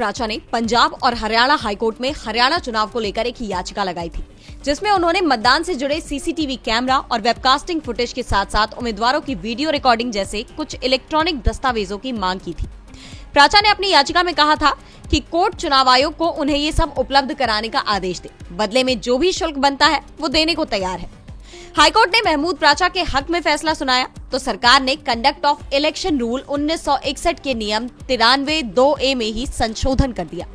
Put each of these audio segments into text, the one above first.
प्राचा ने पंजाब और हरियाणा हाईकोर्ट में हरियाणा चुनाव को लेकर एक याचिका लगाई थी, जिसमें उन्होंने मतदान से जुड़े सीसीटीवी कैमरा और वेबकास्टिंग फुटेज के साथ साथ उम्मीदवारों की वीडियो रिकॉर्डिंग जैसे कुछ इलेक्ट्रॉनिक दस्तावेजों की मांग की थी। प्राचा ने अपनी याचिका में कहा था कि कोर्ट चुनाव आयोग को उन्हें ये सब उपलब्ध कराने का आदेश दे, बदले में जो भी शुल्क बनता है वो देने को तैयार है। हाईकोर्ट ने महमूद प्राचा के हक में फैसला सुनाया तो सरकार ने कंडक्ट ऑफ इलेक्शन रूल 1961 के नियम 93(2)A में ही संशोधन कर दिया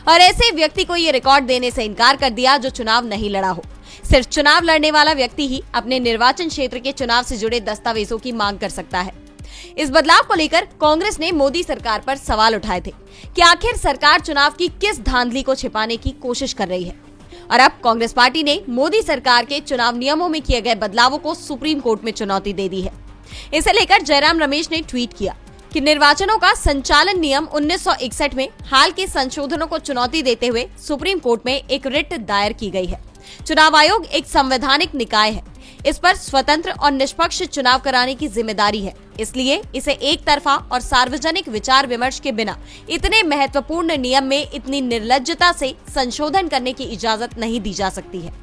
और ऐसे व्यक्ति को ये रिकॉर्ड देने से इनकार कर दिया जो चुनाव नहीं लड़ा हो। सिर्फ चुनाव लड़ने वाला व्यक्ति ही अपने निर्वाचन क्षेत्र के चुनाव से जुड़े दस्तावेजों की मांग कर सकता है। इस बदलाव को लेकर कांग्रेस ने मोदी सरकार पर सवाल उठाए थे कि आखिर सरकार चुनाव की किस धांधली को छिपाने की कोशिश कर रही है। और अब कांग्रेस पार्टी ने मोदी सरकार के चुनाव नियमों में किए गए बदलावों को सुप्रीम कोर्ट में चुनौती दे दी है। इसे लेकर जयराम रमेश ने ट्वीट किया कि निर्वाचनों का संचालन नियम 1961 में हाल के संशोधनों को चुनौती देते हुए सुप्रीम कोर्ट में एक रिट दायर की गई है। चुनाव आयोग एक संवैधानिक निकाय है, इस पर स्वतंत्र और निष्पक्ष चुनाव कराने की जिम्मेदारी है, इसलिए इसे एक तरफा और सार्वजनिक विचार विमर्श के बिना इतने महत्वपूर्ण नियम में इतनी निर्लज्जता से संशोधन करने की इजाजत नहीं दी जा सकती है।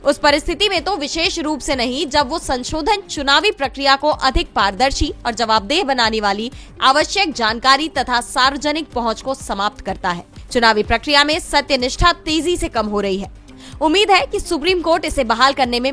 उस परिस्थिति में तो विशेष रूप से नहीं जब वो संशोधन चुनावी प्रक्रिया को अधिक पारदर्शी और जवाबदेह बनाने वाली आवश्यक जानकारी तथा सार्वजनिक पहुंच को समाप्त करता है। चुनावी प्रक्रिया में सत्यनिष्ठा तेजी से कम हो रही है। उम्मीद है कि सुप्रीम कोर्ट इसे बहाल करने में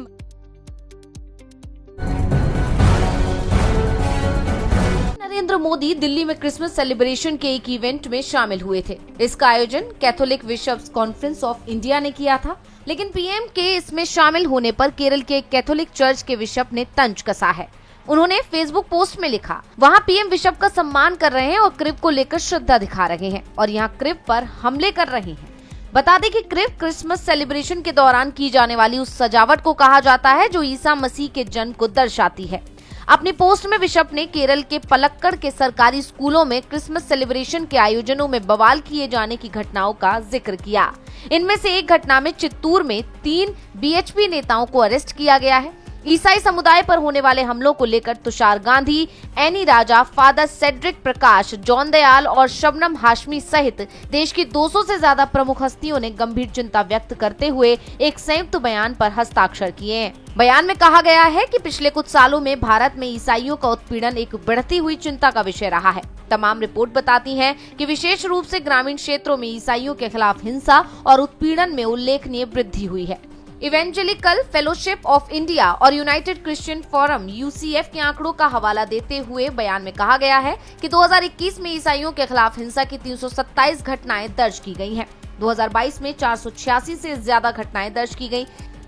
नरेंद्र मोदी दिल्ली में क्रिसमस सेलिब्रेशन के एक इवेंट में शामिल हुए थे। इसका आयोजन Catholic bishops conference of India ने किया था, लेकिन पीएम के इसमें शामिल होने पर केरल के कैथोलिक चर्च के बिशप ने तंज कसा है। उन्होंने फेसबुक पोस्ट में लिखा, वहां पीएम बिशप का सम्मान कर रहे हैं और क्रिब को लेकर श्रद्धा दिखा रहे हैं और यहां क्रिब पर हमले कर रहे हैं। बता दें कि क्रिब क्रिसमस सेलिब्रेशन के दौरान की जाने वाली उस सजावट को कहा जाता है जो ईसा मसीह के जन्म को दर्शाती है। अपनी पोस्ट में बिशप ने केरल के पलक्कड़ के सरकारी स्कूलों में क्रिसमस सेलिब्रेशन के आयोजनों में बवाल किए जाने की घटनाओं का जिक्र किया। इनमें से एक घटना में चित्तूर में 3 बीएचपी नेताओं को अरेस्ट किया गया है। ईसाई समुदाय पर होने वाले हमलों को लेकर तुषार गांधी, एनी राजा, फादर सेड्रिक प्रकाश, जॉन दयाल और शबनम हाशमी सहित देश की 200 से ज्यादा प्रमुख हस्तियों ने गंभीर चिंता व्यक्त करते हुए एक संयुक्त बयान पर हस्ताक्षर किए हैं। बयान में कहा गया है कि पिछले कुछ सालों में भारत में ईसाइयों का उत्पीड़न एक बढ़ती हुई चिंता का विषय रहा है। तमाम रिपोर्ट बताती हैं कि विशेष रूप से ग्रामीण क्षेत्रों में ईसाइयों के खिलाफ हिंसा और उत्पीड़न में उल्लेखनीय वृद्धि हुई है। इवेंजेलिकल फेलोशिप ऑफ इंडिया और यूनाइटेड क्रिश्चियन फोरम (UCF) के आंकड़ों का हवाला देते हुए बयान में कहा गया है कि 2021 में ईसाइयों के खिलाफ हिंसा की 327 घटनाएं दर्ज की गई हैं। 2022 में 486 से ज्यादा घटनाएं दर्ज की गई,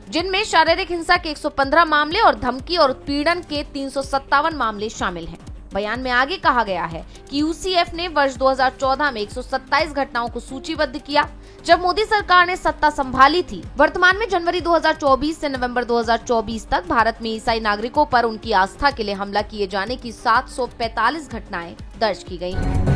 जिनमें शारीरिक हिंसा के 115 मामले और धमकी और उत्पीड़न के 357 मामले शामिल हैं। बयान में आगे कहा गया है कि UCF ने वर्ष 2014 में 127 घटनाओं को सूचीबद्ध किया, जब मोदी सरकार ने सत्ता संभाली थी। वर्तमान में जनवरी 2024 से नवंबर 2024 तक भारत में ईसाई नागरिकों पर उनकी आस्था के लिए हमला किए जाने की 745 घटनाएं दर्ज की गई हैं।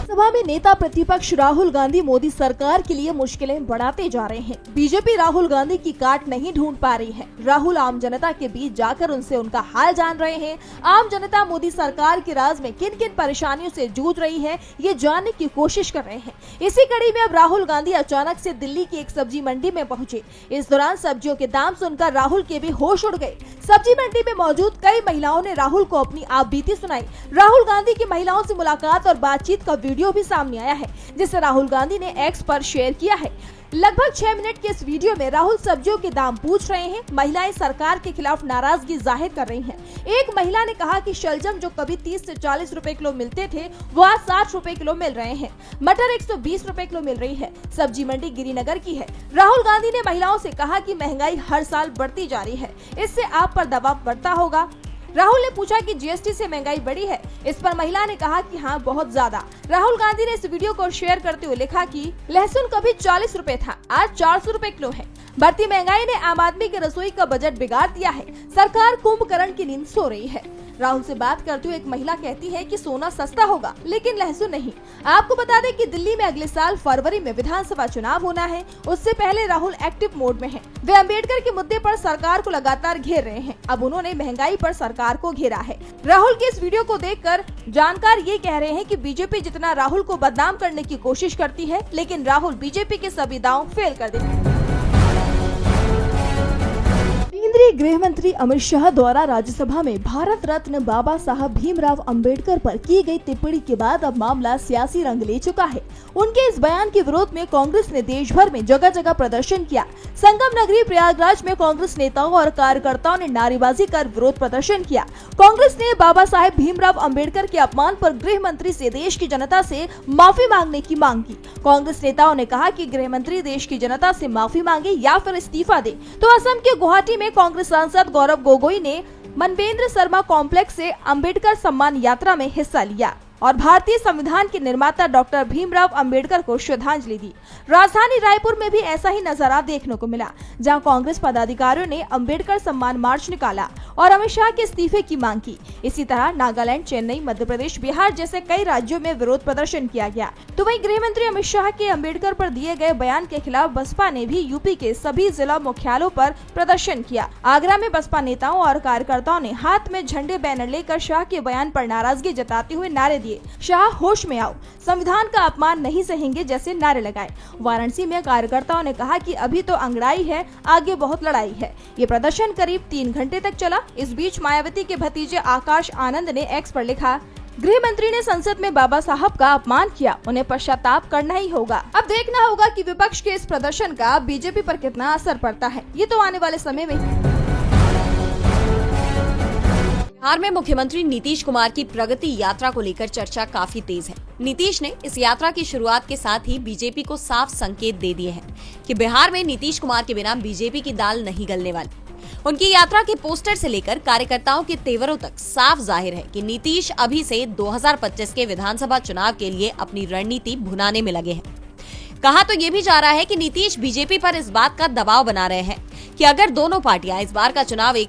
सभा में नेता प्रतिपक्ष राहुल गांधी मोदी सरकार के लिए मुश्किलें बढ़ाते जा रहे हैं। बीजेपी राहुल गांधी की काट नहीं ढूंढ पा रही है। राहुल आम जनता के बीच जाकर उनसे उनका हाल जान रहे हैं। आम जनता मोदी सरकार के राज में किन किन परेशानियों से जूझ रही है, ये जानने की कोशिश कर रहे हैं। इसी कड़ी में अब राहुल गांधी अचानक से दिल्ली की एक सब्जी मंडी में पहुंचे। इस दौरान सब्जियों के दाम सुनकर राहुल के भी होश उड़ गए। सब्जी मंडी में मौजूद कई महिलाओं ने राहुल को अपनी आपबीती सुनाई। राहुल गांधी की महिलाओं से मुलाकात और बातचीत का वीडियो भी सामने आया है, जिसे राहुल गांधी ने एक्स पर शेयर किया है। लगभग 6 मिनट के इस वीडियो में राहुल सब्जियों के दाम पूछ रहे हैं। महिलाएं सरकार के खिलाफ नाराजगी जाहिर कर रही हैं। एक महिला ने कहा कि शलजम जो कभी 30 से 40 रुपए किलो मिलते थे, वो आज 60 रुपए किलो मिल रहे हैं। मटर 120 रुपए किलो मिल रही है। सब्जी मंडी गिरिनगर की है। राहुल गांधी ने महिलाओं से कहा कि महंगाई हर साल बढ़ती जा रही है, इससे आप पर दबाव बढ़ता होगा। राहुल ने पूछा कि जीएसटी से महंगाई बढ़ी है। इस पर महिला ने कहा कि हाँ, बहुत ज्यादा। राहुल गांधी ने इस वीडियो को शेयर करते हुए लिखा कि लहसुन कभी 40 रुपए था, आज 400 रुपए किलो है। बढ़ती महंगाई ने आम आदमी के रसोई का बजट बिगाड़ दिया है। सरकार कुंभकर्ण की नींद सो रही है। राहुल से बात करते हुए एक महिला कहती है कि सोना सस्ता होगा लेकिन लहसुन नहीं। आपको बता दें कि दिल्ली में अगले साल फरवरी में विधानसभा चुनाव होना है। उससे पहले राहुल एक्टिव मोड में हैं। वे अंबेडकर के मुद्दे पर सरकार को लगातार घेर रहे हैं। अब उन्होंने महंगाई पर सरकार को घेरा है। राहुल के इस वीडियो को देखकर जानकार ये कह रहे हैं कि बीजेपी जितना राहुल को बदनाम करने की कोशिश करती है, लेकिन राहुल बीजेपी के सभी दांव फेल कर देंगे। केंद्रीय गृह मंत्री अमित शाह द्वारा राज्यसभा में भारत रत्न बाबा साहब भीमराव अंबेडकर पर की गई टिप्पणी के बाद अब मामला सियासी रंग ले चुका है। उनके इस बयान के विरोध में कांग्रेस ने देश भर में जगह जगह प्रदर्शन किया। संगम नगरी प्रयागराज में कांग्रेस नेताओं और कार्यकर्ताओं ने नारेबाजी कर विरोध प्रदर्शन किया। कांग्रेस ने बाबा साहेब भीमराव अंबेडकर के अपमान पर गृह मंत्री से देश की जनता से माफी मांगने की मांग की। कांग्रेस नेताओं ने कहा कि गृह मंत्री देश की जनता से माफी मांगे या फिर इस्तीफा दे। तो असम के गुवाहाटी में कांग्रेस सांसद गौरव गोगोई ने मनवेंद्र शर्मा कॉम्प्लेक्स से अंबेडकर सम्मान यात्रा में हिस्सा लिया और भारतीय संविधान के निर्माता डॉक्टर भीमराव अंबेडकर को श्रद्धांजलि दी। राजधानी रायपुर में भी ऐसा ही नजारा देखने को मिला, जहां कांग्रेस पदाधिकारियों ने अंबेडकर सम्मान मार्च निकाला और अमित शाह के इस्तीफे की मांग की। इसी तरह नागालैंड, चेन्नई, मध्य प्रदेश, बिहार जैसे कई राज्यों में विरोध प्रदर्शन किया गया। तो वहीं गृह मंत्री अमित शाह के अंबेडकर पर दिए गए बयान के खिलाफ बसपा ने भी यूपी के सभी जिला मुख्यालयों पर प्रदर्शन किया। आगरा में बसपा नेताओं और कार्यकर्ताओं ने हाथ में झंडे बैनर लेकर शाह के बयान पर नाराजगी जताते हुए नारे दिए। शाह होश में आओ, संविधान का अपमान नहीं सहेंगे जैसे नारे लगाए। वाराणसी में कार्यकर्ताओं ने कहा कि अभी तो अंगड़ाई है, आगे बहुत लड़ाई है। ये प्रदर्शन करीब 3 घंटे तक चला। इस बीच मायावती के भतीजे आकाश आनंद ने एक्स पर लिखा, गृह मंत्री ने संसद में बाबा साहब का अपमान किया, उन्हें पश्चाताप करना ही होगा। अब देखना होगा कि विपक्ष के इस प्रदर्शन का बीजेपी पर कितना असर पड़ता है। ये तो आने वाले समय में। बिहार में मुख्यमंत्री नीतीश कुमार की प्रगति यात्रा को लेकर चर्चा काफी तेज है। नीतीश ने इस यात्रा की शुरुआत के साथ ही बीजेपी को साफ संकेत दे दिए हैं कि बिहार में नीतीश कुमार के बिना बीजेपी की दाल नहीं गलने वाली। उनकी यात्रा के पोस्टर से लेकर कार्यकर्ताओं के तेवरों तक साफ जाहिर है कि नीतीश अभी से 2025 के विधानसभा चुनाव के लिए अपनी रणनीति भुनाने में लगे हैं। कहा तो ये भी जा रहा है कि नीतीश बीजेपी पर इस बात का दबाव बना रहे हैं कि अगर दोनों पार्टियां इस बार का चुनाव एक